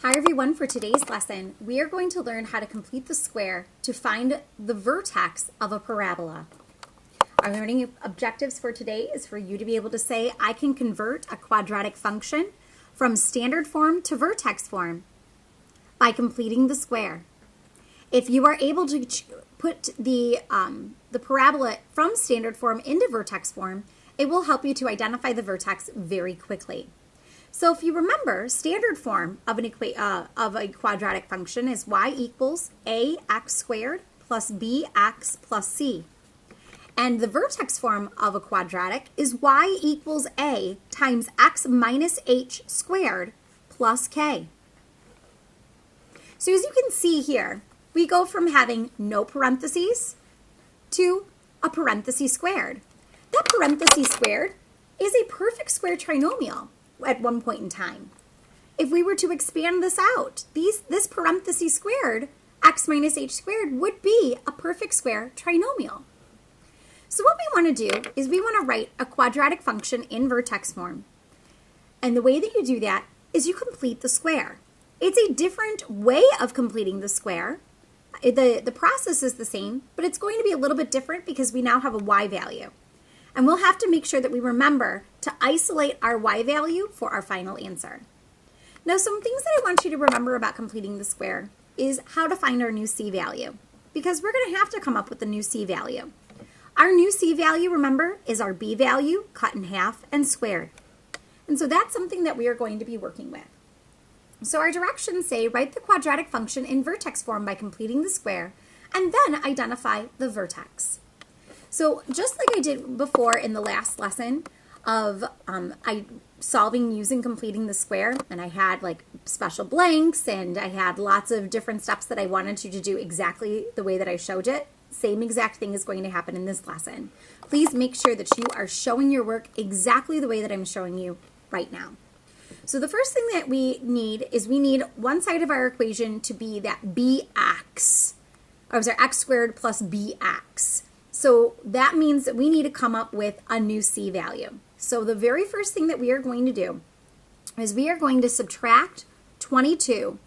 Hi everyone, for today's lesson, we are going to learn how to complete the square to find the vertex of a parabola. Our learning objectives for today is for you to be able to say, I can convert a quadratic function from standard form to vertex form by completing the square. If you are able to put the parabola from standard form into vertex form, it will help you to identify the vertex very quickly. So if you remember, standard form of a quadratic function is y equals ax squared plus bx plus c. And the vertex form of a quadratic is y equals a times x minus h squared plus k. So as you can see here, we go from having no parentheses to a parenthesis squared. That parenthesis squared is a perfect square trinomial at one point in time. If we were to expand this out, this parenthesis squared, x minus h squared, would be a perfect square trinomial. So what we want to do is we want to write a quadratic function in vertex form. And the way that you do that is you complete the square. It's a different way of completing the square. The process is the same, but it's going to be a little bit different because we now have a y value. And we'll have to make sure that we remember to isolate our y value for our final answer. Now, some things that I want you to remember about completing the square is how to find our new c value, because we're going to have to come up with the new c value. Our new c value, remember, is our b value cut in half and squared. And so that's something that we are going to be working with. So our directions say write the quadratic function in vertex form by completing the square, and then identify the vertex. So just like I did before in the last lesson of solving using completing the square, and I had like special blanks and I had lots of different steps that I wanted you to do exactly the way that I showed it, same exact thing is going to happen in this lesson. Please make sure that you are showing your work exactly the way that I'm showing you right now. So the first thing that we need is we need one side of our equation to be that bx, x squared plus bx. So that means that we need to come up with a new c value. So the very first thing that we are going to do is we are going to subtract 22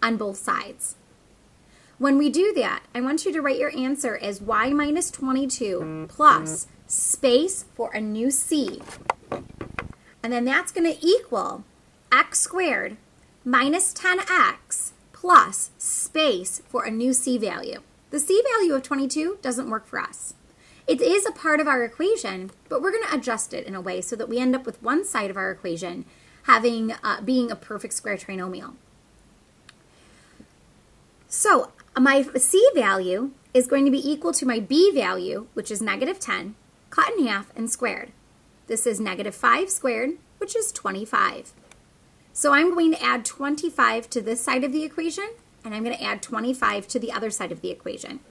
on both sides. When we do that, I want you to write your answer as y minus 22 plus space for a new c. And then that's going to equal x squared minus 10x plus space for a new c value. The c value of 22 doesn't work for us. It is a part of our equation, but we're going to adjust it in a way so that we end up with one side of our equation having being a perfect square trinomial. So my c value is going to be equal to my b value, which is negative 10, cut in half and squared. This is negative 5 squared, which is 25. So I'm going to add 25 to this side of the equation, and I'm going to add 25 to the other side of the equation.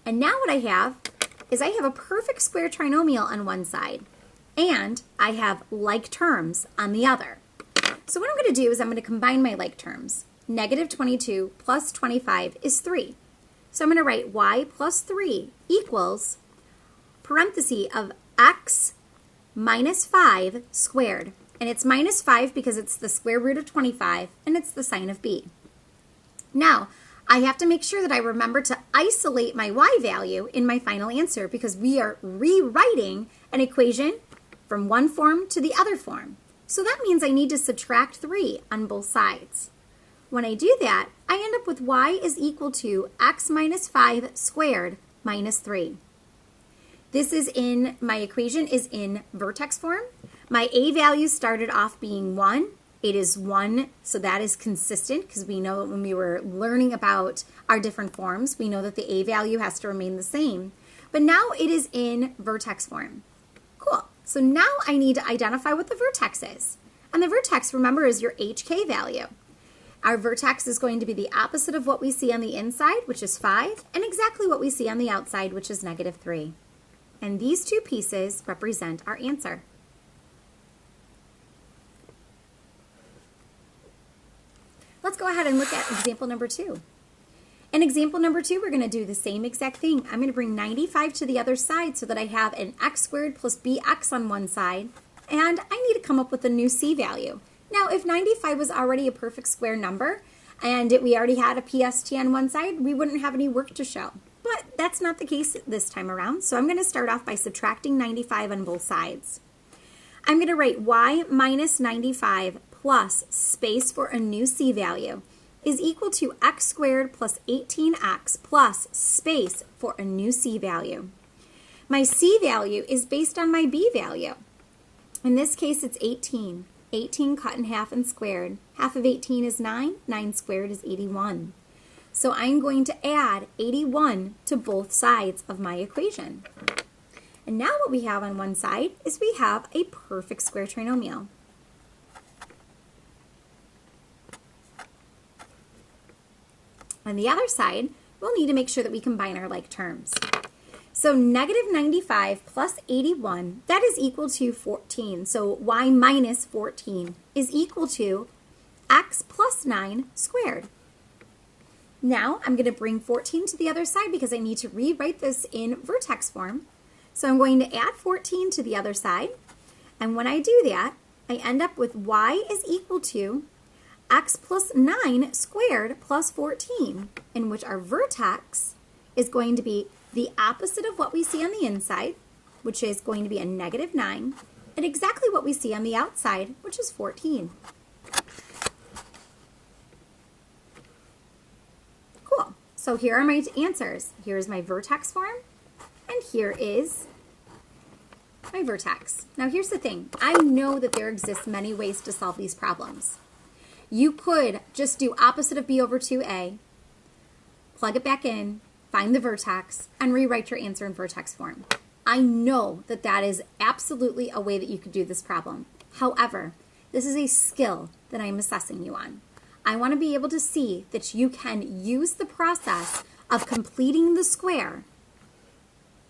And now what I have is I have a perfect square trinomial on one side, and I have like terms on the other. So what I'm going to do is I'm going to combine my like terms. Negative 22 plus 25 is 3. So I'm going to write y plus 3 equals parenthesis of x minus 5 squared. And it's minus 5 because it's the square root of 25, and it's the sign of b. Now, I have to make sure that I remember to isolate my y value in my final answer because we are rewriting an equation from one form to the other form. So that means I need to subtract 3 on both sides. When I do that, I end up with y is equal to x minus 5 squared minus 3. This is in, my equation is in vertex form. My a value started off being 1. It is 1, so that is consistent because we know that when we were learning about our different forms, we know that the a value has to remain the same. But now it is in vertex form. Cool. So now I need to identify what the vertex is. And the vertex, remember, is your hk value. Our vertex is going to be the opposite of what we see on the inside, which is 5, and exactly what we see on the outside, which is negative 3. And these two pieces represent our answer. Let's go ahead and look at example number 2. In example number 2, we're going to do the same exact thing. I'm going to bring 95 to the other side so that I have an x squared plus bx on one side, and I need to come up with a new c value. Now, if 95 was already a perfect square number and we already had a PST on one side, we wouldn't have any work to show. But that's not the case this time around, so I'm going to start off by subtracting 95 on both sides. I'm going to write y minus 95 plus space for a new c value is equal to x squared plus 18x plus space for a new c value. My c value is based on my b value. In this case, it's 18. 18 cut in half and squared. Half of 18 is 9. 9 squared is 81. So I'm going to add 81 to both sides of my equation. And now what we have on one side is we have a perfect square trinomial. On the other side, we'll need to make sure that we combine our like terms. So negative 95 plus 81, that is equal to 14. So y minus 14 is equal to x plus 9 squared. Now I'm going to bring 14 to the other side because I need to rewrite this in Vertex form. So I'm going to add 14 to the other side. And when I do that, I end up with y is equal to x plus 9 squared plus 14, in which our vertex is going to be the opposite of what we see on the inside, which is going to be a negative 9, and exactly what we see on the outside, which is 14. Cool. So here are my answers. Here's my vertex form, and here is my vertex. Now here's the thing. I know that there exists many ways to solve these problems. You could just do opposite of b over 2a, plug it back in, find the vertex, and rewrite your answer in vertex form. I know that that is absolutely a way that you could do this problem. However, this is a skill that I'm assessing you on. I want to be able to see that you can use the process of completing the square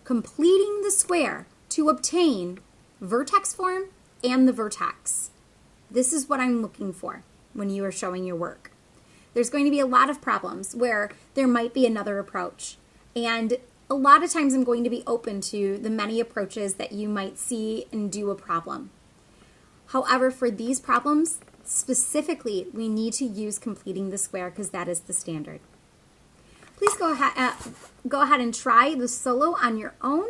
to obtain vertex form and the vertex. This is what I'm looking for when you are showing your work. There's going to be a lot of problems where there might be another approach. And a lot of times I'm going to be open to the many approaches that you might see and do a problem. However, for these problems, specifically, we need to use completing the square because that is the standard. Please go ahead and try the solo on your own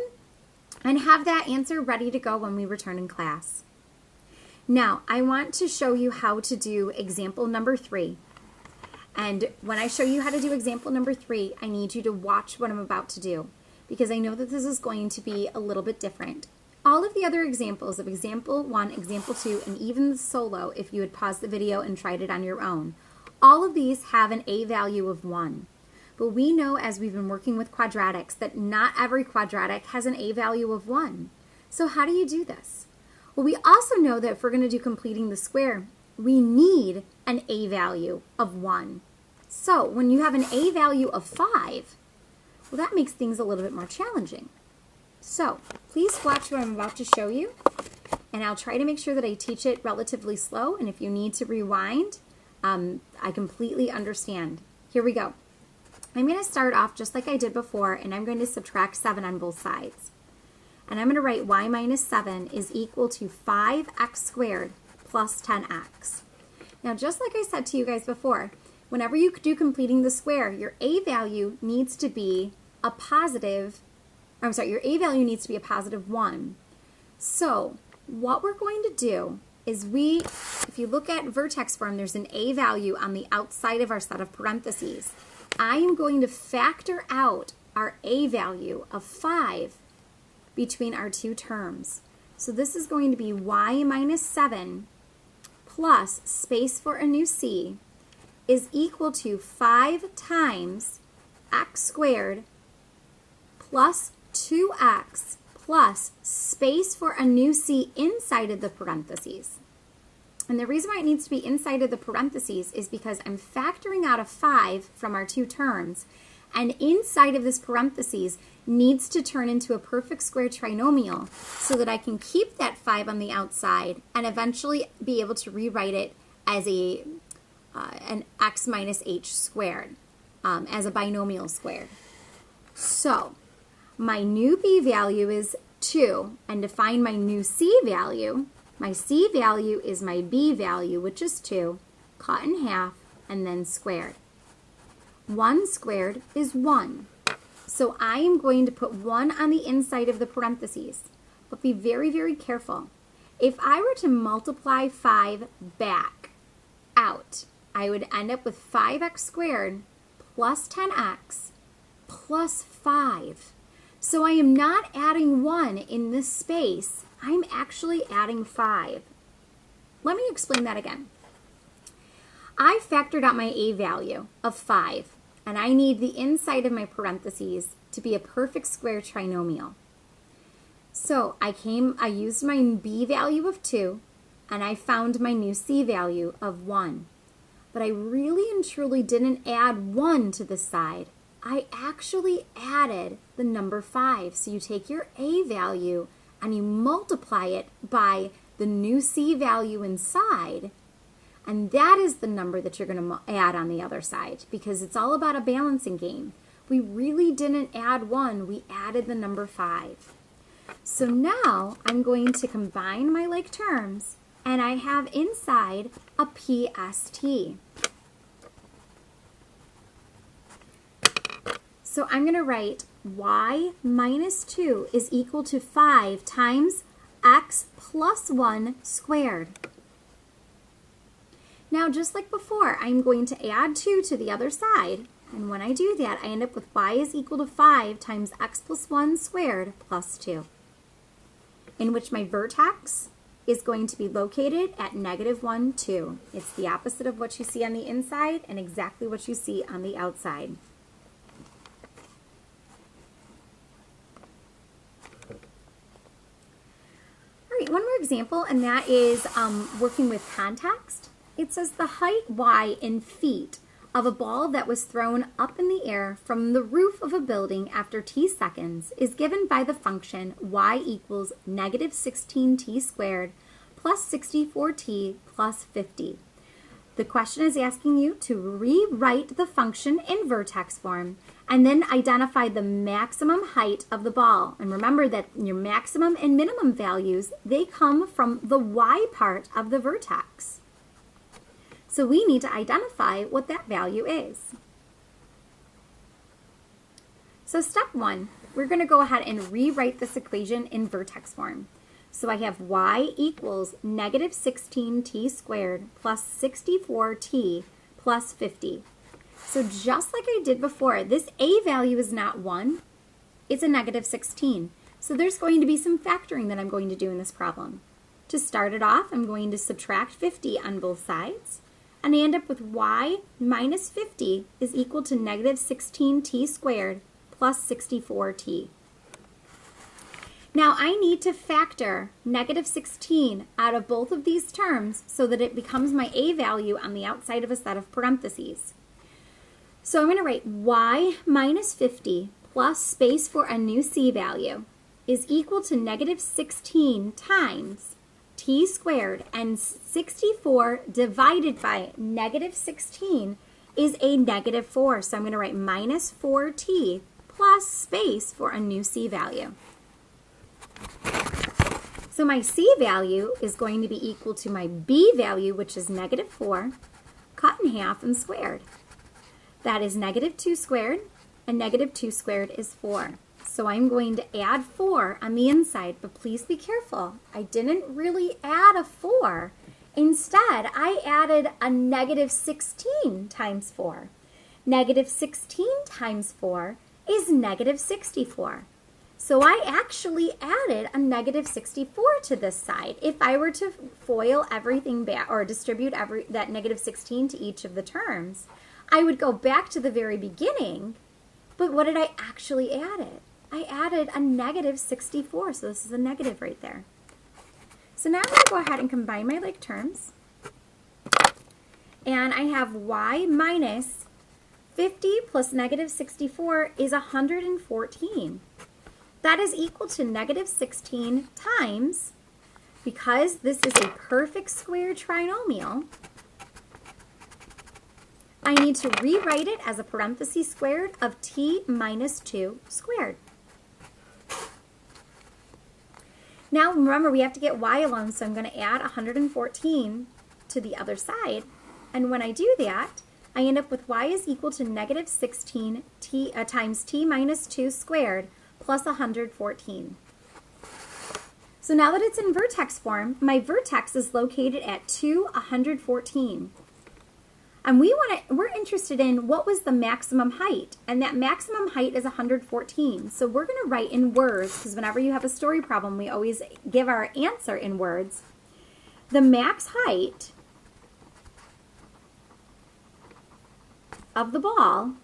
and have that answer ready to go when we return in class. Now, I want to show you how to do example number 3. And when I show you how to do example number 3, I need you to watch what I'm about to do because I know that this is going to be a little bit different. All of the other examples of example 1, example 2, and even the solo, if you had paused the video and tried it on your own, all of these have an a value of 1. But we know as we've been working with quadratics that not every quadratic has an a value of 1. So how do you do this? Well, we also know that if we're going to do completing the square, we need an a value of 1. So when you have an a value of 5, well, that makes things a little bit more challenging. So please watch what I'm about to show you, and I'll try to make sure that I teach it relatively slow, and if you need to rewind, I completely understand. Here we go. I'm going to start off just like I did before, and I'm going to subtract 7 on both sides. And I'm going to write y minus 7 is equal to 5x squared plus 10x. Now, just like I said to you guys before, whenever you do completing the square, your a value needs to be a positive, your a value needs to be a positive 1. So what we're going to do is if you look at vertex form, there's an a value on the outside of our set of parentheses. I am going to factor out our a value of 5 between our two terms. So this is going to be y minus 7 plus space for a new c is equal to 5 times x squared plus 2x plus space for a new c inside of the parentheses. And the reason why it needs to be inside of the parentheses is because I'm factoring out a 5 from our two terms, and inside of this parentheses needs to turn into a perfect square trinomial so that I can keep that 5 on the outside and eventually be able to rewrite it as an x minus h squared, as a binomial squared. So my new b value is 2, and to find my new c value, My C value is my B value, which is 2, cut in half, and then squared. 1 squared is 1. So I am going to put 1 on the inside of the parentheses. But be very, very careful. If I were to multiply 5 back out, I would end up with 5x squared plus 10x plus 5. So I am not adding 1 in this space. I'm actually adding 5. Let me explain that again. I factored out my A value of 5, and I need the inside of my parentheses to be a perfect square trinomial. So I used my B value of 2, and I found my new C value of 1. But I really and truly didn't add 1 to the side. I actually added the number 5. So you take your A value and you multiply it by the new C value inside, and that is the number that you're going to add on the other side, because it's all about a balancing game. We really didn't add 1, we added the number 5. So now I'm going to combine my like terms, and I have inside a PST. So I'm going to write y minus 2 is equal to 5 times x plus 1 squared. Now, just like before, I'm going to add 2 to the other side. And when I do that, I end up with y is equal to 5 times x plus 1 squared plus 2, in which my vertex is going to be located at -1, 2. It's the opposite of what you see on the inside and exactly what you see on the outside. All right, one more example, and that is working with context. It says the height y in feet of a ball that was thrown up in the air from the roof of a building after t seconds is given by the function y equals -16t squared plus 64t plus 50. The question is asking you to rewrite the function in vertex form and then identify the maximum height of the ball. And remember that your maximum and minimum values, they come from the y part of the vertex. So we need to identify what that value is. So step 1, we're going to go ahead and rewrite this equation in vertex form. So I have y equals -16t squared plus 64t plus 50. So just like I did before, this a value is not 1, it's a -16. So there's going to be some factoring that I'm going to do in this problem. To start it off, I'm going to subtract 50 on both sides, and I end up with y minus 50 is equal to -16t squared plus 64t. Now I need to factor -16 out of both of these terms so that it becomes my a value on the outside of a set of parentheses. So I'm going to write y minus 50 plus space for a new c value is equal to -16 times t squared, and 64 divided by -16 is a -4. So I'm going to write minus 4t plus space for a new c value. So my c value is going to be equal to my b value, which is -4, cut in half and squared. That is -2 squared, and -2 squared is 4. So I'm going to add 4 on the inside, but please be careful. I didn't really add a 4. Instead, I added a -16 times 4. -16 times 4 is -64. So I actually added a -64 to this side. If I were to FOIL everything back or distribute that -16 to each of the terms, I would go back to the very beginning, but what did I actually add? I added a -64, so this is a negative right there. So now I'm going to go ahead and combine my like terms, and I have y minus 50 plus -64 is 114. That is equal to -16 times, because this is a perfect square trinomial, I need to rewrite it as a parenthesis squared of t minus 2 squared. Now remember, we have to get y alone, so I'm going to add 114 to the other side. And when I do that, I end up with y is equal to negative 16 times t minus 2 squared plus 114. So now that it's in vertex form, my vertex is located at 114. And we're interested in what was the maximum height, and that maximum height is 114. So we're going to write in words, because whenever you have a story problem, we always give our answer in words. The max height of the ball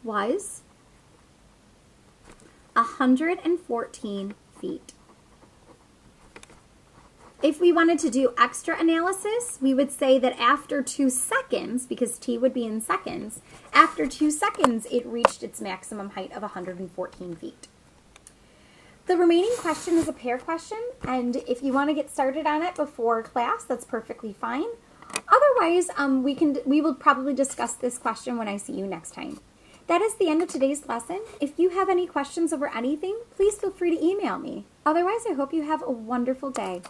was 114 feet. If we wanted to do extra analysis, we would say that after 2 seconds, because t would be in seconds, after 2 seconds it reached its maximum height of 114 feet. The remaining question is a pair question, and if you want to get started on it before class, that's perfectly fine. Otherwise, we will probably discuss this question when I see you next time. That is the end of today's lesson. If you have any questions over anything, please feel free to email me. Otherwise, I hope you have a wonderful day.